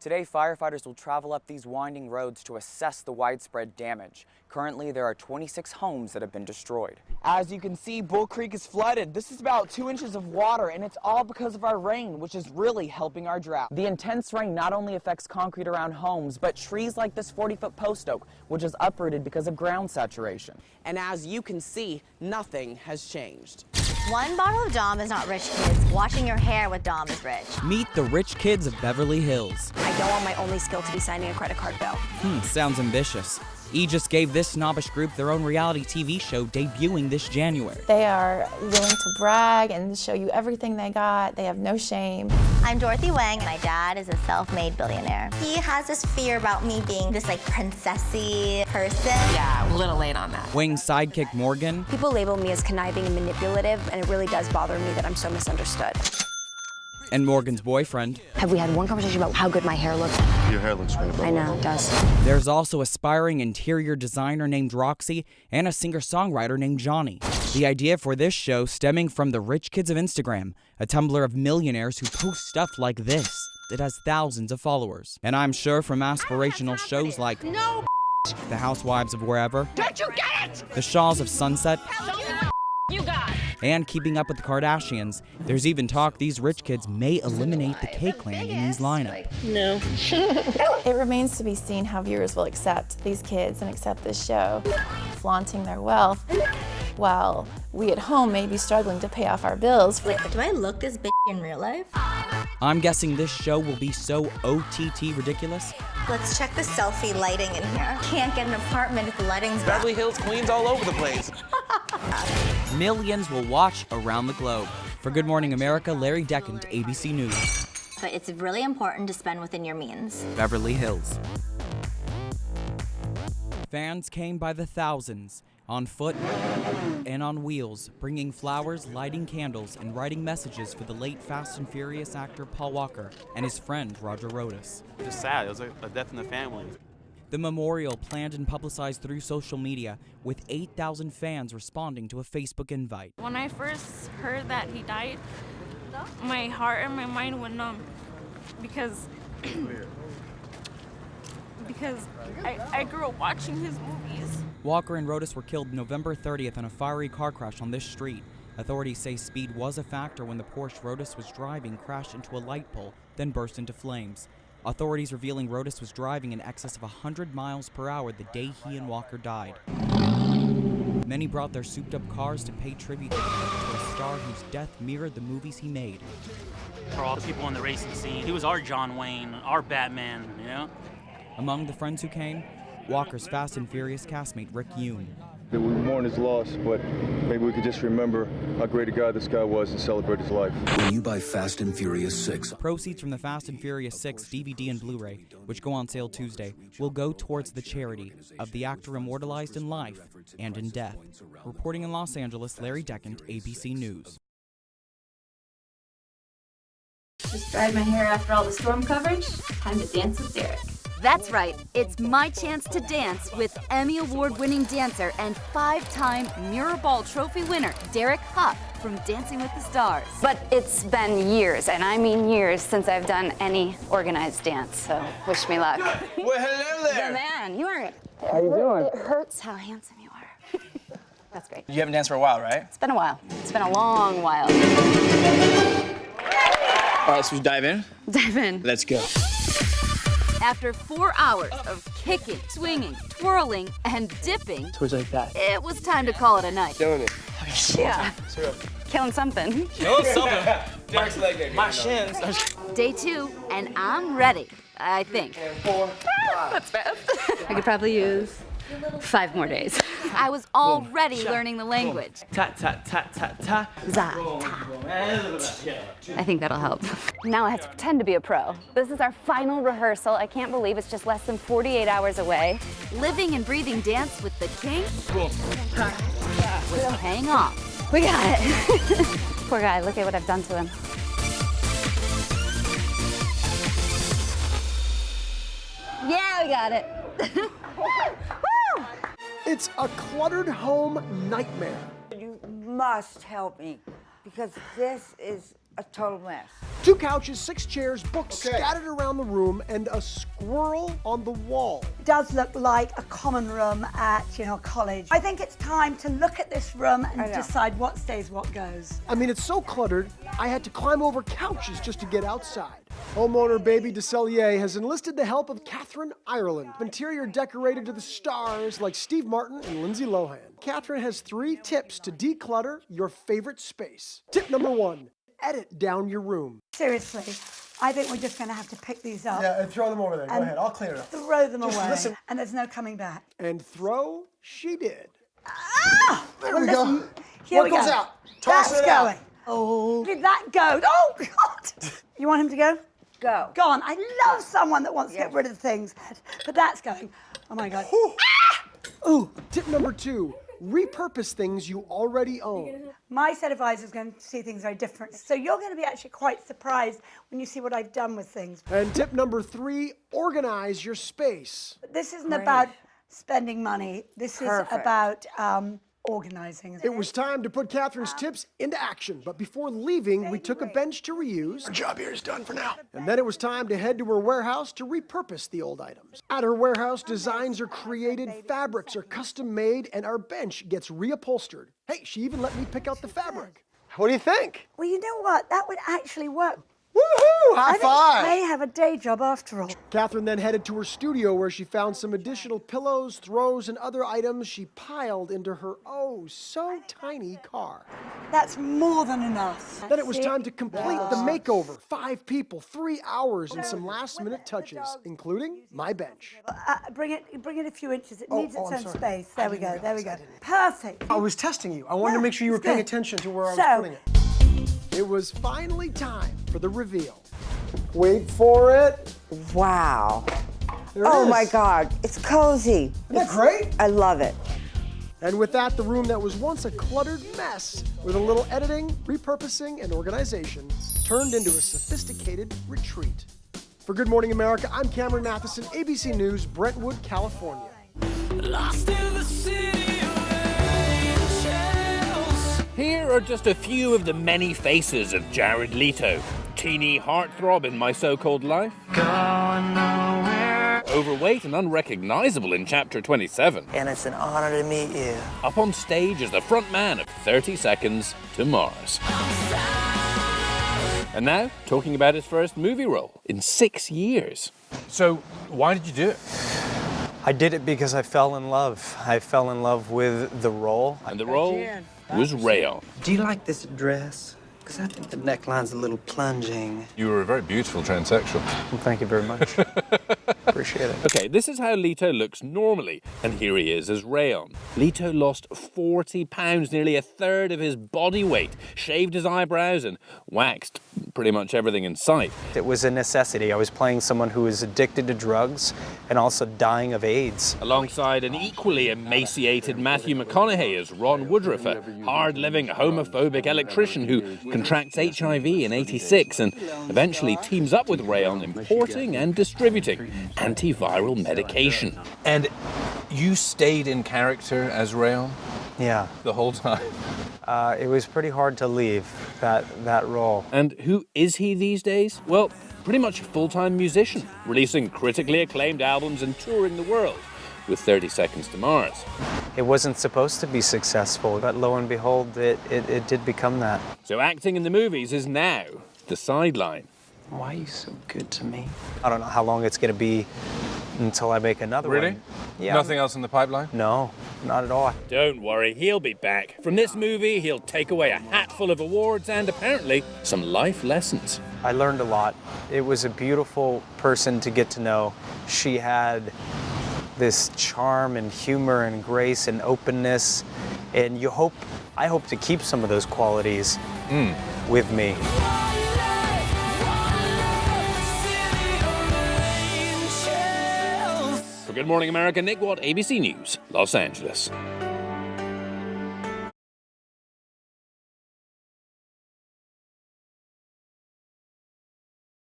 Today, firefighters will travel up these winding roads to assess the widespread damage. Currently, there are 26 homes that have been destroyed. As you can see, Bull Creek is flooded. This is about 2 inches of water, and it's all because of our rain, which is really helping our drought. The intense rain not only affects concrete around homes, but trees like this 40-foot post oak, which is uprooted because of ground saturation. And as you can see, nothing has changed. One bottle of Dom is not rich kids. Washing your hair with Dom is rich. Meet the rich kids of Beverly Hills. I don't want my only skill to be signing a credit card bill. Sounds ambitious. E just gave this snobbish group their own reality TV show debuting this January. They are willing to brag and show you everything they got. They have no shame. I'm Dorothy Wang. My dad is a self-made billionaire. He has this fear about me being this princessy person. Yeah, a little late on that. Wang's sidekick Morgan. People label me as conniving and manipulative, and it really does bother me that I'm so misunderstood. And Morgan's boyfriend. Have we had one conversation about how good my hair looks? Your hair looks great. I know, it does. There's also aspiring interior designer named Roxy and a singer-songwriter named Johnny. The idea for this show stemming from the rich kids of Instagram, a Tumblr of millionaires who post stuff like this. It has thousands of followers. And I'm sure from aspirational shows like The Housewives of Wherever, Don't you get it? The Shaws of Sunset, You got it. and Keeping Up with the Kardashians, there's even talk these rich kids may eliminate the K-Clan in these lineup. No. It remains to be seen how viewers will accept these kids and accept this show, flaunting their wealth, while we at home may be struggling to pay off our bills. Do I look this bitch in real life? I'm guessing this show will be so OTT ridiculous. Let's check the selfie lighting in here. Can't get an apartment if the lighting's bad. Beverly Hills Queens all over the place. Millions will watch around the globe. For Good Morning America, Larry Dechant, ABC News. But it's really important to spend within your means. Beverly Hills. Fans came by the thousands, on foot and on wheels, bringing flowers, lighting candles, and writing messages for the late Fast and Furious actor Paul Walker and his friend Roger Rodas. Just sad. It was a death in the family. The memorial, planned and publicized through social media, with 8,000 fans responding to a Facebook invite. When I first heard that he died, my heart and my mind went numb because I grew up watching his movies. Walker and Rodas were killed November 30th in a fiery car crash on this street. Authorities say speed was a factor when the Porsche Rodas was driving crashed into a light pole, then burst into flames. Authorities revealing Rodas was driving in excess of 100 miles per hour the day he and Walker died. Many brought their souped-up cars to pay tribute to a star whose death mirrored the movies he made. For all the people in the racing scene, he was our John Wayne, our Batman, you know? Among the friends who came, Walker's Fast and Furious castmate Rick Yoon. We mourn his loss, but maybe we could just remember how great a guy this guy was and celebrate his life. When you buy Fast and Furious 6. Proceeds from the Fast and Furious 6 DVD and Blu-ray, which go on sale Tuesday, will go towards the charity of the actor immortalized in life and in death. Reporting in Los Angeles, Larry Dechant, ABC News. Just dried my hair after all the storm coverage. Time to dance with Derek. That's right. It's my chance to dance with Emmy Award-winning dancer and 5-time Mirrorball Trophy winner, Derek Huff from Dancing with the Stars. But it's been years, and I mean years, since I've done any organized dance, so wish me luck. Well, hello there. The man, you are... How you doing? It hurts how handsome you are. That's great. You haven't danced for a while, right? It's been a while. It's been a long while. All right, so we dive in? Dive in. Let's go. After 4 hours of kicking, swinging, twirling, and dipping, Towards like that. it was time to call it a night. Doing it. Yeah. Killing something. Kill something. Derek's leg day. My shins. Day 2, and I'm ready, I think. 4, 5. That's fast. I could probably use 5 more days. I was already learning the language. Ta ta ta ta ta. I think that'll help. Now I have to pretend to be a pro. This is our final rehearsal. I can't believe it's just less than 48 hours away. Living and breathing dance with the king was paying off. We got it. Poor guy, look at what I've done to him. Yeah, we got it. It's a cluttered home nightmare. You must help me, because this is a total mess. 2 couches, 6 chairs, books scattered around the room, and a squirrel on the wall. It does look like a common room at, college. I think it's time to look at this room and decide what stays, what goes. I mean, it's so cluttered, I had to climb over couches just to get outside. Homeowner Baby DeCellier has enlisted the help of Catherine Ireland. Interior decorated to the stars like Steve Martin and Lindsay Lohan. Catherine has 3 tips to declutter your favorite space. Tip number 1, edit down your room. Seriously, I think we're just going to have to pick these up. Yeah, and throw them over there. Go ahead, I'll clean it up. Throw them Just away, listen. and there's no coming back. And throw she did. There we go. Here What we goes go. out? Toss That's it out. going. Oh, did that go? Oh, God. You want him to go? Go. Gone. I love someone that wants to get rid of things, but that's going. Oh, my God. Ooh. Tip number 2, repurpose things you already own. My set of eyes is going to see things very different. So you're going to be actually quite surprised when you see what I've done with things. And tip number 3, organize your space. This isn't about spending money. This is about organizing. It was time to put Catherine's tips into action, but before leaving, we took a bench to reuse. Our job here is done for now. And then it was time to head to her warehouse to repurpose the old items. At her warehouse, designs are created, fabrics are custom made, and our bench gets reupholstered. Hey, she even let me pick out the fabric. What do you think? Well, you know what? That would actually work. Woohoo! High five! I may have a day job after all. Catherine then headed to her studio where she found some additional pillows, throws, and other items she piled into her so tiny car. That's more than enough. Then it was time to complete the makeover. 5 people, 3 hours, and some last-minute touches, including my bench. Bring it a few inches. It needs its own space. There we go. There we go. Perfect. I was testing you. I wanted to make sure you were paying attention to where I was putting it. It was finally time for the reveal. Wait for it. Wow. Oh my God. It's cozy. Isn't that great? I love it. And with that, the room that was once a cluttered mess, with a little editing, repurposing, and organization, turned into a sophisticated retreat. For Good Morning America, I'm Cameron Matheson, ABC News, Brentwood, California. Lost in the city of angels. Here are just a few of the many faces of Jared Leto. Teeny heartthrob in My So-Called Life. Going nowhere. Overweight and unrecognizable in Chapter 27. And it's an honor to meet you. Up on stage as the front man of 30 Seconds to Mars. And now, talking about his first movie role in 6 years. So, why did you do it? I did it because I fell in love. I fell in love with the role. And the role was Rayon. Do you like this dress? Because I think the neckline's a little plunging. You were a very beautiful transsexual. Well, thank you very much. Appreciate it. Okay, this is how Leto looks normally, and here he is as Rayon. Leto lost 40 pounds, nearly a third of his body weight, shaved his eyebrows, and waxed pretty much everything in sight. It was a necessity. I was playing someone who was addicted to drugs and also dying of AIDS. Alongside an equally emaciated Matthew McConaughey as Ron Woodruff, a hard-living, homophobic electrician who contracts HIV in '86 and eventually teams up with Rayon importing and distributing antiviral medication. And you stayed in character as Rayon? Yeah. The whole time? It was pretty hard to leave that role. And who is he these days? Well, pretty much a full-time musician, releasing critically acclaimed albums and touring the world with 30 Seconds to Mars. It wasn't supposed to be successful, but lo and behold, it did become that. So acting in the movies is now the sideline. Why are you so good to me? I don't know how long it's going to be until I make another one. Really? Yeah. Nothing else in the pipeline? No, not at all. Don't worry, he'll be back. From this movie, he'll take away a hatful of awards and apparently some life lessons. I learned a lot. It was a beautiful person to get to know. She had this charm and humor and grace and openness, and I hope to keep some of those qualities with me. For Good Morning America, Nick Watt, ABC News, Los Angeles.